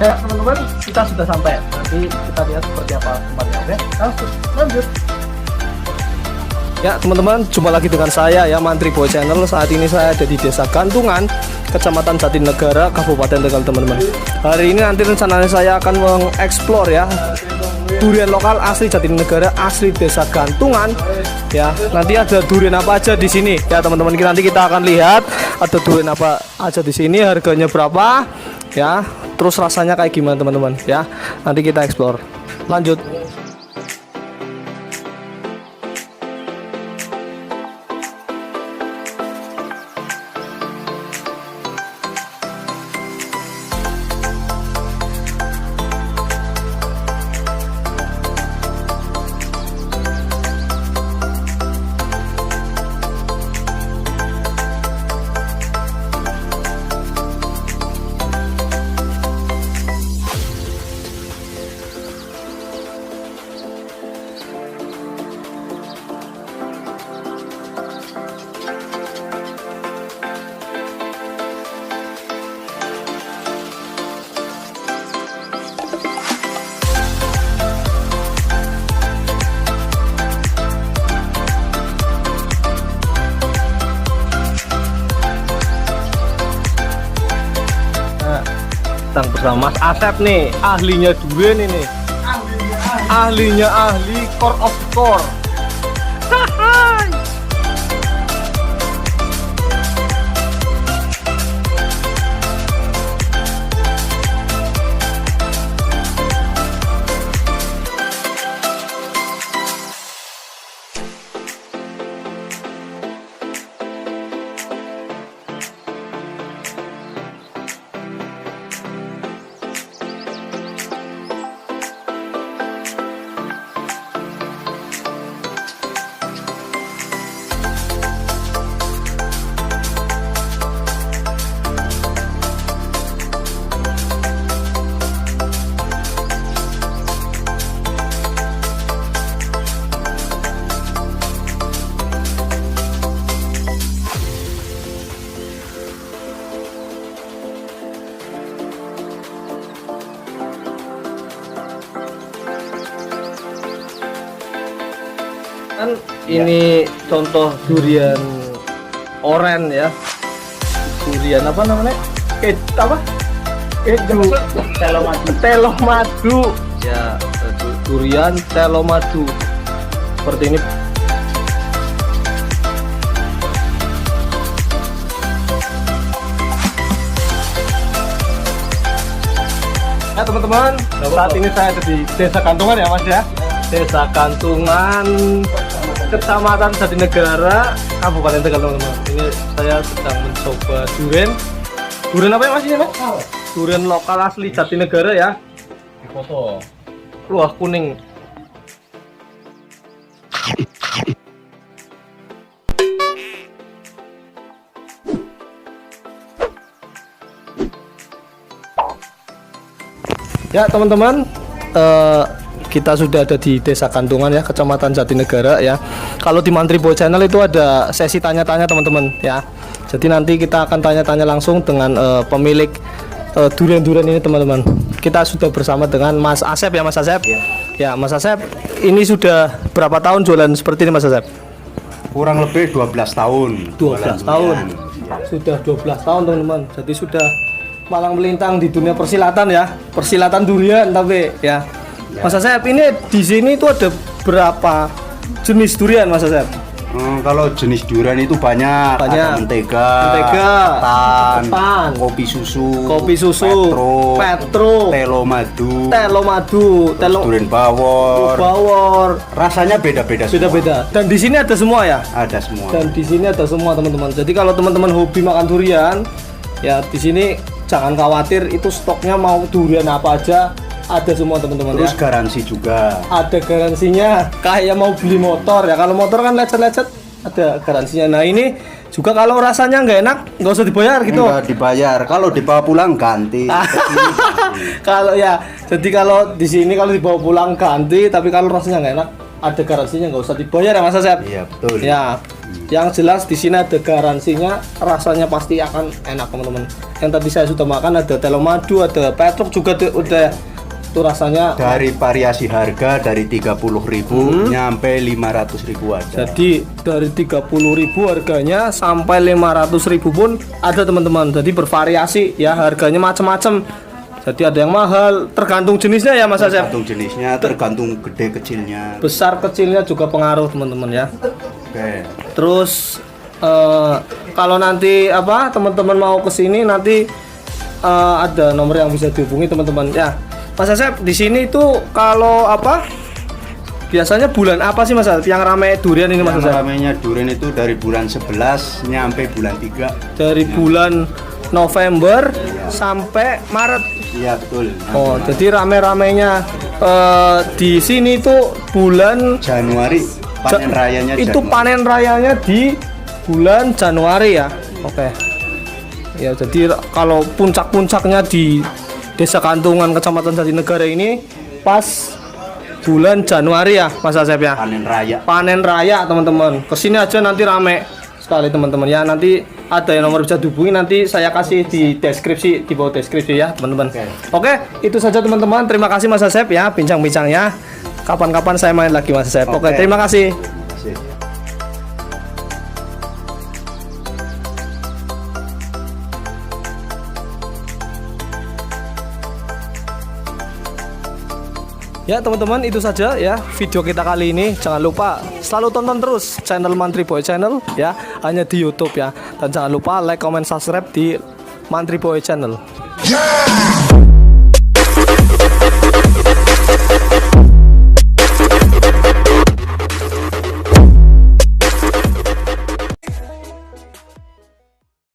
Ya teman-teman, kita sudah sampai. Nanti kita lihat seperti apa tempatnya. Oke, langsung lanjut. Ya teman-teman, jumpa lagi dengan saya ya, Mantri Boy Channel. Saat ini saya ada di Desa Gantungan, Kecamatan Jatinegara, Kabupaten Tegal, teman-teman. Hari ini nanti rencananya saya akan mengeksplor ya durian lokal asli Jatinegara, asli Desa Gantungan. Ya, nanti ada durian apa aja di sini ya teman-teman. Nanti kita akan lihat ada durian apa aja di sini, harganya berapa ya, terus rasanya kayak gimana teman-teman ya. Nanti kita eksplor. Lanjut. Datang bersama Mas Asep nih, ahlinya durian ini. Ahlinya ahli core of the core. Kan ini contoh durian oren ya, durian apa namanya, apa, telo madu ya, durian telo madu seperti ini. Ya teman-teman, saat ini saya ada di Desa Gantungan ya Mas ya. Desa Gantungan, Kecamatan Jatinegara, Kabupaten Tegal, teman-teman. Ini saya sedang mencoba durian. Durian apa ya Mas ini Mas? Durian lokal asli Jatinegara ya. Di foto. Wah, kuning. Ya teman-teman, kita sudah ada di Desa Gantungan ya, Kecamatan Jatinegara ya. Kalau di Mantri Boy Channel itu ada sesi tanya-tanya teman-teman ya. Jadi nanti kita akan tanya-tanya langsung dengan pemilik durian-durian ini teman-teman. Kita sudah bersama dengan Mas Asep ya Mas Asep. Ya Mas Asep, ini sudah berapa tahun jualan seperti ini Mas Asep? Kurang lebih 12 tahun. 12 tahun. Sudah 12 tahun teman-teman. Jadi sudah malang melintang di dunia persilatan ya. Persilatan durian tapi ya. Mas Asep, ini di sini itu ada berapa jenis durian Mas Asep? Kalau jenis durian itu banyak. Ada mentega, ketan, kopi susu, petro, telo madu, durian bawor. Rasanya beda-beda. Dan di sini ada semua ya? Ada semua. Dan di sini ada semua teman-teman. Jadi kalau teman-teman hobi makan durian, ya di sini jangan khawatir, itu stoknya mau durian apa aja ada semua teman-teman. Terus ya. garansi juga. Ada garansinya. Kayak mau beli motor ya. Kalau motor kan lecet-lecet ada garansinya. Nah ini juga kalau rasanya nggak enak nggak usah dibayar gitu. Nggak dibayar. Kalau dibawa pulang ganti. Kalau ya, jadi kalau di sini kalau dibawa pulang ganti. Tapi kalau rasanya nggak enak ada garansinya, nggak usah dibayar ya Mas Asep. Iya betul. Ya. Yang jelas di sini ada garansinya, rasanya pasti akan enak teman-teman. Yang tadi saya sudah makan ada telo madu, ada petruk juga udah itu rasanya dari variasi harga dari 30.000 nyampe 500.000 ada. Jadi dari 30.000 harganya sampai 500.000 pun ada teman-teman. Jadi bervariasi ya, harganya macam-macam. Jadi ada yang mahal, tergantung jenisnya ya Mas Asep. Tergantung jenisnya, tergantung gede kecilnya. Besar kecilnya juga pengaruh teman-teman ya. Oke. Terus kalau nanti apa teman-teman mau kesini nanti ada nomor yang bisa dihubungi teman-teman ya. Mas Asep di sini itu kalau apa biasanya bulan apa sih Mas Asep yang ramai durian ini Mas Asep? Yang ramainya durian itu dari bulan 11 nyampe bulan 3. Dari bulan November sampai Maret. Iya betul. Oh, jadi rame-ramenya di sini itu bulan Januari panen rayanya. Itu Januari. panen rayanya di bulan Januari ya. Oke. Ya, jadi kalau puncak-puncaknya di Desa Kantungan Kecamatan Jatinegara ini pas bulan Januari ya Mas Asep ya. Panen raya. Panen raya teman-teman. Kesini aja nanti rame sekali teman-teman ya. Nanti ada yang nomor bisa dihubungi, nanti saya kasih di deskripsi, di bawah deskripsi ya teman-teman. Oke, itu saja teman-teman. Terima kasih Mas Asep ya bincang-bincangnya. Kapan-kapan saya main lagi Mas Asep. Oke, terima kasih. Ya teman-teman, itu saja ya video kita kali ini. Jangan lupa selalu tonton terus channel Mantri Boy Channel ya, hanya di YouTube ya. Dan jangan lupa like, comment, subscribe di Mantri Boy Channel.